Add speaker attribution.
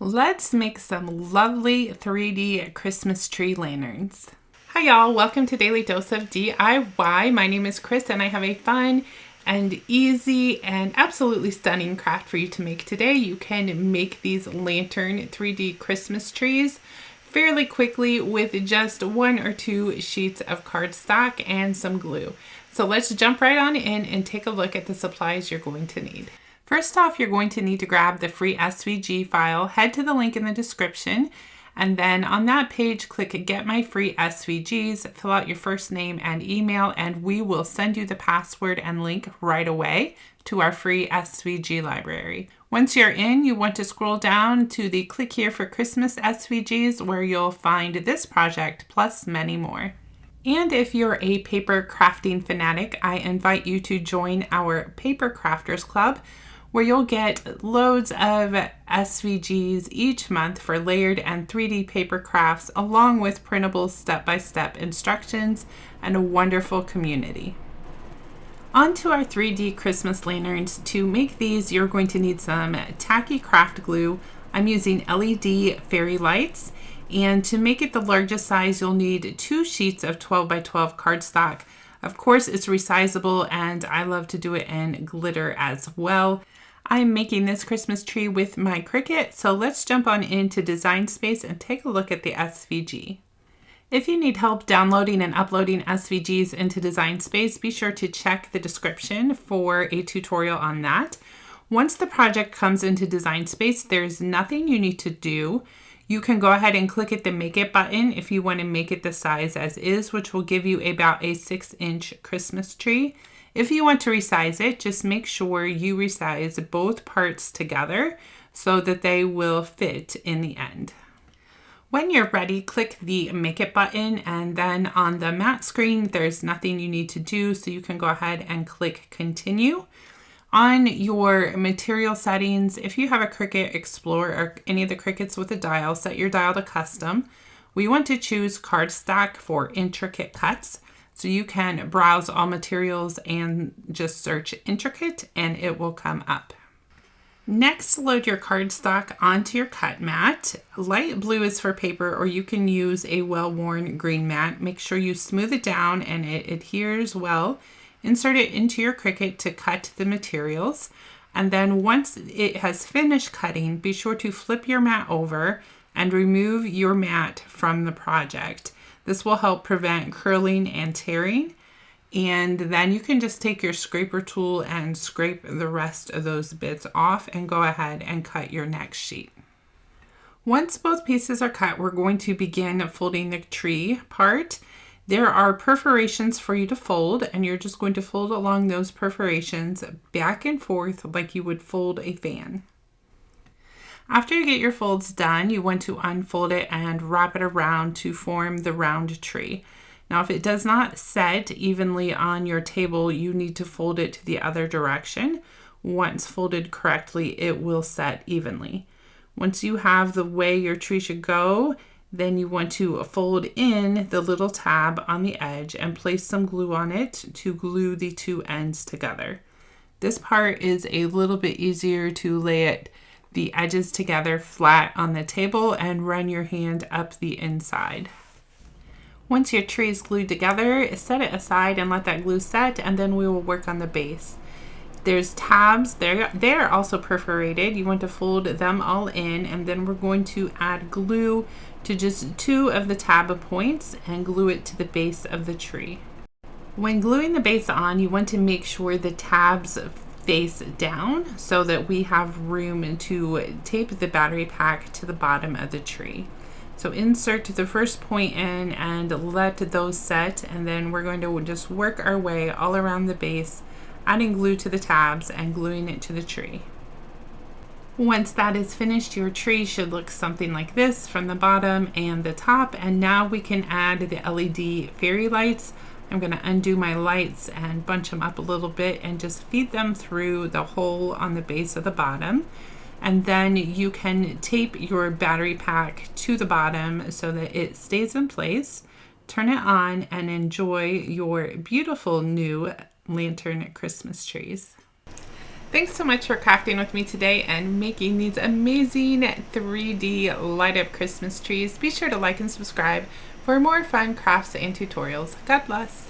Speaker 1: Let's make some lovely 3D Christmas tree lanterns. Hi y'all, welcome to Daily Dose of DIY. My name is Chris and I have a fun and easy and absolutely stunning craft for you to make today. You can make these lantern 3D Christmas trees fairly quickly with just 1 or 2 sheets of cardstock and some glue. So let's jump right on in and take a look at the supplies you're going to need. First off, you're going to need to grab the free SVG file, head to the link in the description, and then on that page, click Get My Free SVGs, fill out your first name and email, and we will send you the password and link right away to our free SVG library. Once you're in, you want to scroll down to the Click Here for Christmas SVGs, where you'll find this project plus many more. And if you're a paper crafting fanatic, I invite you to join our Paper Crafters Club, where you'll get loads of SVGs each month for layered and 3D paper crafts, along with printable step-by-step instructions and a wonderful community. On to our 3D Christmas lanterns. To make these, you're going to need some tacky craft glue. I'm using LED fairy lights. And to make it the largest size, you'll need 2 sheets of 12 by 12 cardstock. Of course, it's resizable, and I love to do it in glitter as well. I'm making this Christmas tree with my Cricut, so let's jump on into Design Space and take a look at the SVG. If you need help downloading and uploading SVGs into Design Space, be sure to check the description for a tutorial on that. Once the project comes into Design Space, there's nothing you need to do. You can go ahead and click at the Make It button if you want to make it the size as is, which will give you about a 6-inch Christmas tree. If you want to resize it, just make sure you resize both parts together so that they will fit in the end. When you're ready, click the Make It button, and then on the matte screen, there's nothing you need to do, so you can go ahead and click Continue. On your material settings, if you have a Cricut Explorer or any of the Cricuts with a dial, set your dial to custom. We want to choose cardstock for intricate cuts. So you can browse all materials and just search intricate and it will come up. Next, load your cardstock onto your cut mat. Light blue is for paper, or you can use a well-worn green mat. Make sure you smooth it down and it adheres well. Insert it into your Cricut to cut the materials. And then once it has finished cutting, be sure to flip your mat over and remove your mat from the project. This will help prevent curling and tearing. And then you can just take your scraper tool and scrape the rest of those bits off and go ahead and cut your next sheet. Once both pieces are cut, we're going to begin folding the tree part. There are perforations for you to fold, and you're just going to fold along those perforations back and forth like you would fold a fan. After you get your folds done, you want to unfold it and wrap it around to form the round tree. Now, if it does not set evenly on your table, you need to fold it to the other direction. Once folded correctly, it will set evenly. Once you have the way your tree should go, then you want to fold in the little tab on the edge and place some glue on it to glue the 2 ends together. This part is a little bit easier to lay the edges together flat on the table and run your hand up the inside. Once your tree is glued together, set it aside and let that glue set, and then we will work on the base. There's tabs, they're also perforated. You want to fold them all in, and then we're going to add glue to just 2 of the tab points and glue it to the base of the tree. When gluing the base on, you want to make sure the tabs face down so that we have room to tape the battery pack to the bottom of the tree. So insert the first point in and let those set, and then we're going to just work our way all around the base, adding glue to the tabs and gluing it to the tree. Once that is finished, your tree should look something like this from the bottom and the top, and now we can add the LED fairy lights. I'm going to undo my lights and bunch them up a little bit and just feed them through the hole on the base of the bottom. And then you can tape your battery pack to the bottom so that it stays in place. Turn it on and enjoy your beautiful new lantern Christmas trees. Thanks so much for crafting with me today and making these amazing 3D light up Christmas trees. Be sure to like and subscribe for more fun crafts and tutorials. God bless.